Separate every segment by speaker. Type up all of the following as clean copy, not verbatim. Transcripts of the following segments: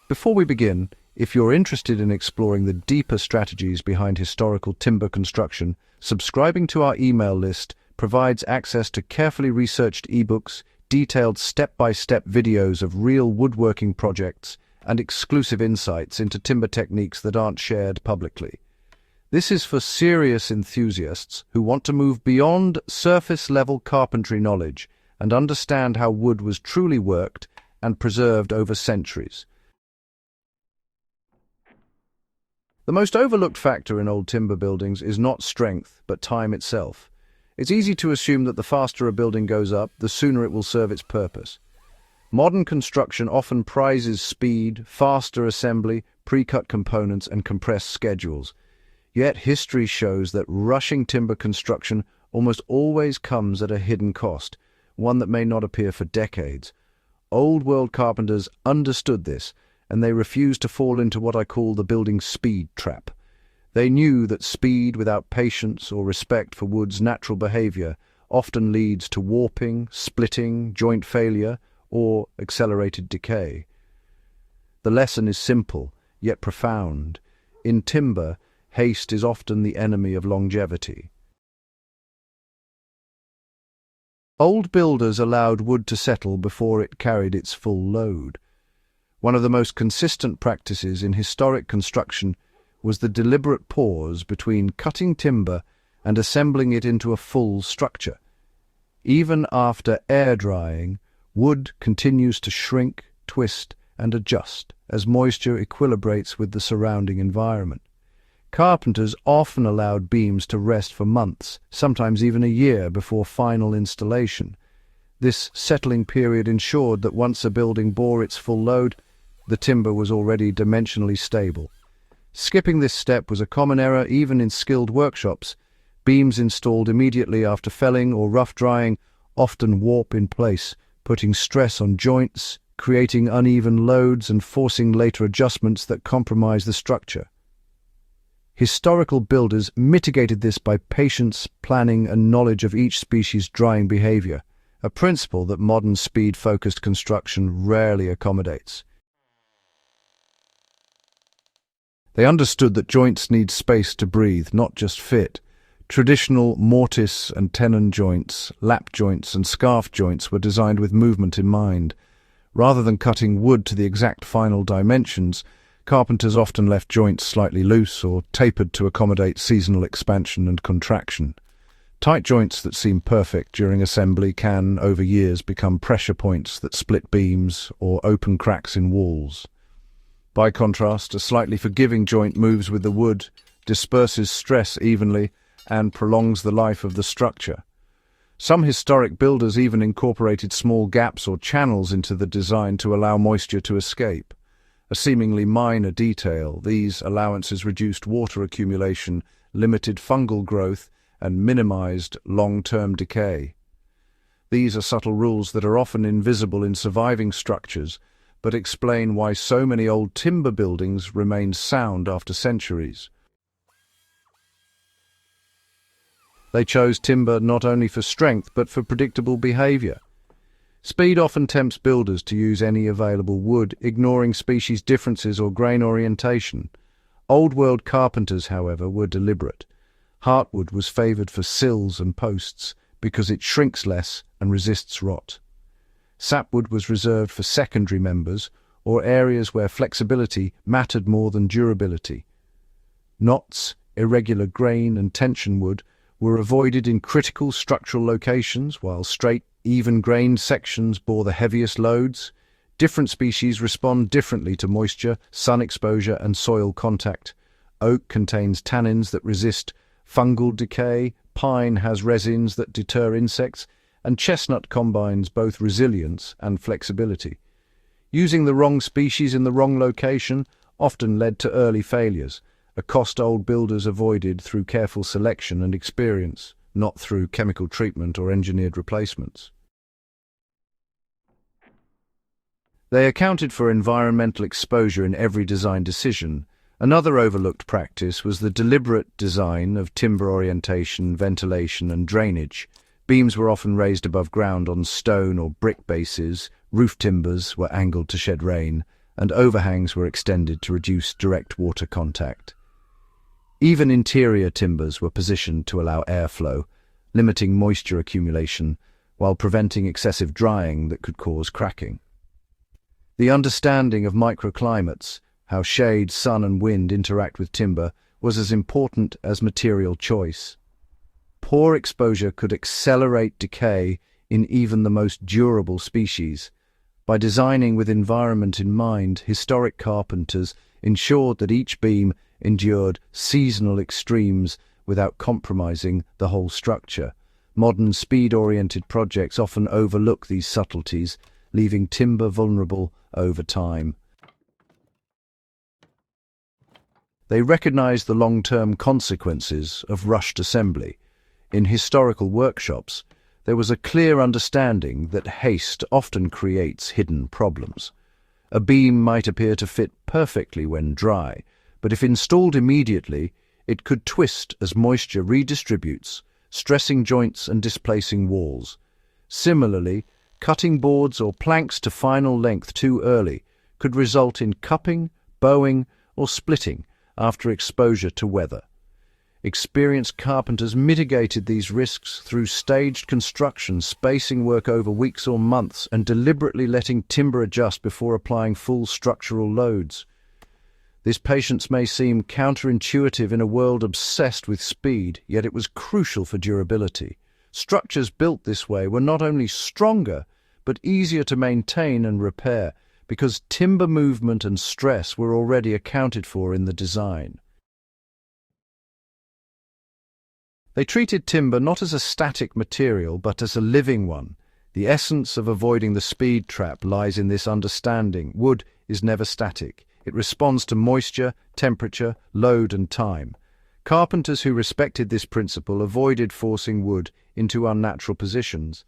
Speaker 1: Before we begin, if you're interested in exploring the deeper strategies behind historical timber construction, subscribing to our email list provides access to carefully researched ebooks, detailed step-by-step videos of real woodworking projects, and exclusive insights into timber techniques that aren't shared publicly. This is for serious enthusiasts who want to move beyond surface-level carpentry knowledge and understand how wood was truly worked and preserved over centuries. The most overlooked factor in old timber buildings is not strength, but time itself. It's easy to assume that the faster a building goes up, the sooner it will serve its purpose. Modern construction often prizes speed, faster assembly, pre-cut components, and compressed schedules. Yet history shows that rushing timber construction almost always comes at a hidden cost, one that may not appear for decades. Old-world carpenters understood this, and they refused to fall into what I call the building speed trap. They knew that speed without patience or respect for wood's natural behavior often leads to warping, splitting, joint failure, or accelerated decay. The lesson is simple, yet profound. In timber, haste is often the enemy of longevity. Old builders allowed wood to settle before it carried its full load. One of the most consistent practices in historic construction was the deliberate pause between cutting timber and assembling it into a full structure. Even after air drying, wood continues to shrink, twist, and adjust as moisture equilibrates with the surrounding environment. Carpenters often allowed beams to rest for months, sometimes even a year, before final installation. This settling period ensured that once a building bore its full load, the timber was already dimensionally stable. Skipping this step was a common error even in skilled workshops. Beams installed immediately after felling or rough drying often warp in place, putting stress on joints, creating uneven loads and forcing later adjustments that compromise the structure. Historical builders mitigated this by patience, planning, and knowledge of each species' drying behavior, a principle that modern speed-focused construction rarely accommodates. They understood that joints need space to breathe, not just fit. Traditional mortise and tenon joints, lap joints, and scarf joints were designed with movement in mind. Rather than cutting wood to the exact final dimensions, carpenters often left joints slightly loose or tapered to accommodate seasonal expansion and contraction. Tight joints that seem perfect during assembly can, over years, become pressure points that split beams or open cracks in walls. By contrast, a slightly forgiving joint moves with the wood, disperses stress evenly, and prolongs the life of the structure. Some historic builders even incorporated small gaps or channels into the design to allow moisture to escape. A seemingly minor detail, these allowances reduced water accumulation, limited fungal growth, and minimized long-term decay. These are subtle rules that are often invisible in surviving structures, but explain why so many old timber buildings remain sound after centuries. They chose timber not only for strength, but for predictable behavior. Speed often tempts builders to use any available wood, ignoring species differences or grain orientation. Old-world carpenters, however, were deliberate. Heartwood was favoured for sills and posts because it shrinks less and resists rot. Sapwood was reserved for secondary members or areas where flexibility mattered more than durability. Knots, irregular grain, and tension wood were avoided in critical structural locations, while straight, even-grained sections bore the heaviest loads. Different species respond differently to moisture, sun exposure, and soil contact. Oak contains tannins that resist fungal decay, pine has resins that deter insects, and chestnut combines both resilience and flexibility. Using the wrong species in the wrong location often led to early failures, a cost old builders avoided through careful selection and experience, not through chemical treatment or engineered replacements. They accounted for environmental exposure in every design decision. Another overlooked practice was the deliberate design of timber orientation, ventilation, and drainage. Beams were often raised above ground on stone or brick bases, roof timbers were angled to shed rain, and overhangs were extended to reduce direct water contact. Even interior timbers were positioned to allow airflow, limiting moisture accumulation while preventing excessive drying that could cause cracking. The understanding of microclimates, how shade, sun and wind interact with timber, was as important as material choice. Poor exposure could accelerate decay in even the most durable species. By designing with environment in mind, historic carpenters ensured that each beam endured seasonal extremes without compromising the whole structure. Modern speed-oriented projects often overlook these subtleties, leaving timber vulnerable over time. They recognized the long-term consequences of rushed assembly. In historical workshops, there was a clear understanding that haste often creates hidden problems. A beam might appear to fit perfectly when dry, but if installed immediately, it could twist as moisture redistributes, stressing joints and displacing walls. Similarly, cutting boards or planks to final length too early could result in cupping, bowing, or splitting after exposure to weather. Experienced carpenters mitigated these risks through staged construction, spacing work over weeks or months, and deliberately letting timber adjust before applying full structural loads. This patience may seem counterintuitive in a world obsessed with speed, yet it was crucial for durability. Structures built this way were not only stronger, but easier to maintain and repair, because timber movement and stress were already accounted for in the design. They treated timber not as a static material, but as a living one. The essence of avoiding the speed trap lies in this understanding. Wood is never static. It responds to moisture, temperature, load, and time. Carpenters who respected this principle avoided forcing wood into unnatural positions,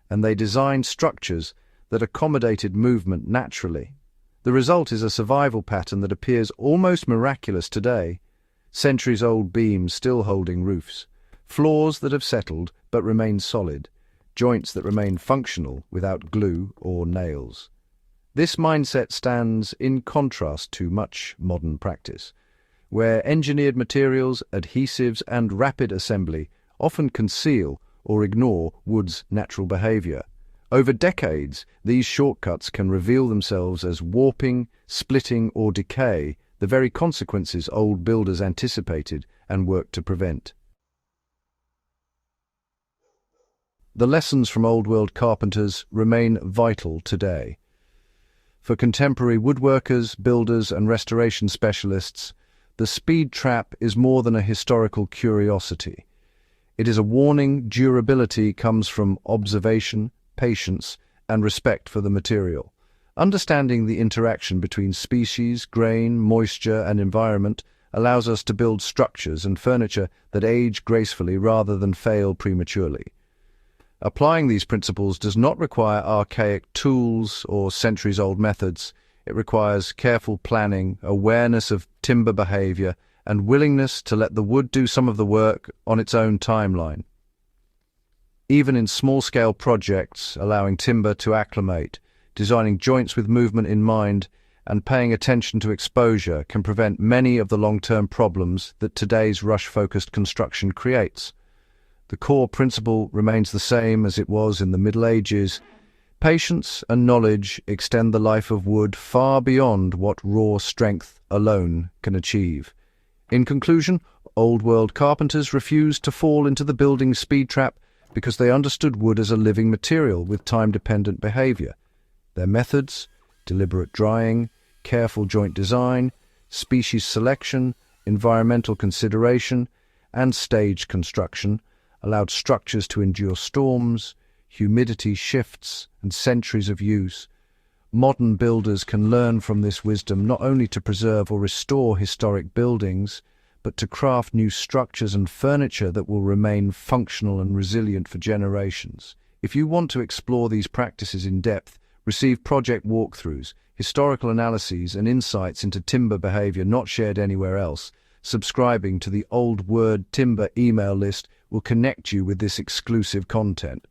Speaker 1: and they designed structures that accommodated movement naturally. The result is a survival pattern that appears almost miraculous today. Centuries-old beams still holding roofs, floors that have settled but remain solid, joints that remain functional without glue or nails. This mindset stands in contrast to much modern practice, where engineered materials, adhesives, and rapid assembly often conceal or ignore wood's natural behavior. Over decades, these shortcuts can reveal themselves as warping, splitting, or decay, the very consequences old builders anticipated and worked to prevent. The lessons from old-world carpenters remain vital today. For contemporary woodworkers, builders, and restoration specialists, the speed trap is more than a historical curiosity. It is a warning. Durability comes from observation, patience, and respect for the material. Understanding the interaction between species, grain, moisture, and environment allows us to build structures and furniture that age gracefully rather than fail prematurely. Applying these principles does not require archaic tools or centuries-old methods. It requires careful planning, awareness of timber behavior, and willingness to let the wood do some of the work on its own timeline. Even in small-scale projects, allowing timber to acclimate, designing joints with movement in mind, and paying attention to exposure can prevent many of the long-term problems that today's rush-focused construction creates. The core principle remains the same as it was in the Middle Ages. Patience and knowledge extend the life of wood far beyond what raw strength alone can achieve. In conclusion, old-world carpenters refused to fall into the building speed trap because they understood wood as a living material with time-dependent behavior. Their methods, deliberate drying, careful joint design, species selection, environmental consideration, and staged construction allowed structures to endure storms, humidity shifts, and centuries of use. Modern builders can learn from this wisdom not only to preserve or restore historic buildings, but to craft new structures and furniture that will remain functional and resilient for generations. If you want to explore these practices in depth, receive project walkthroughs, historical analyses, and insights into timber behavior not shared anywhere else, subscribing to the Old Word Timber email list will connect you with this exclusive content.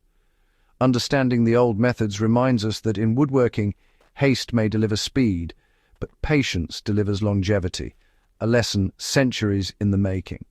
Speaker 1: Understanding the old methods reminds us that in woodworking, haste may deliver speed, but patience delivers longevity, a lesson centuries in the making.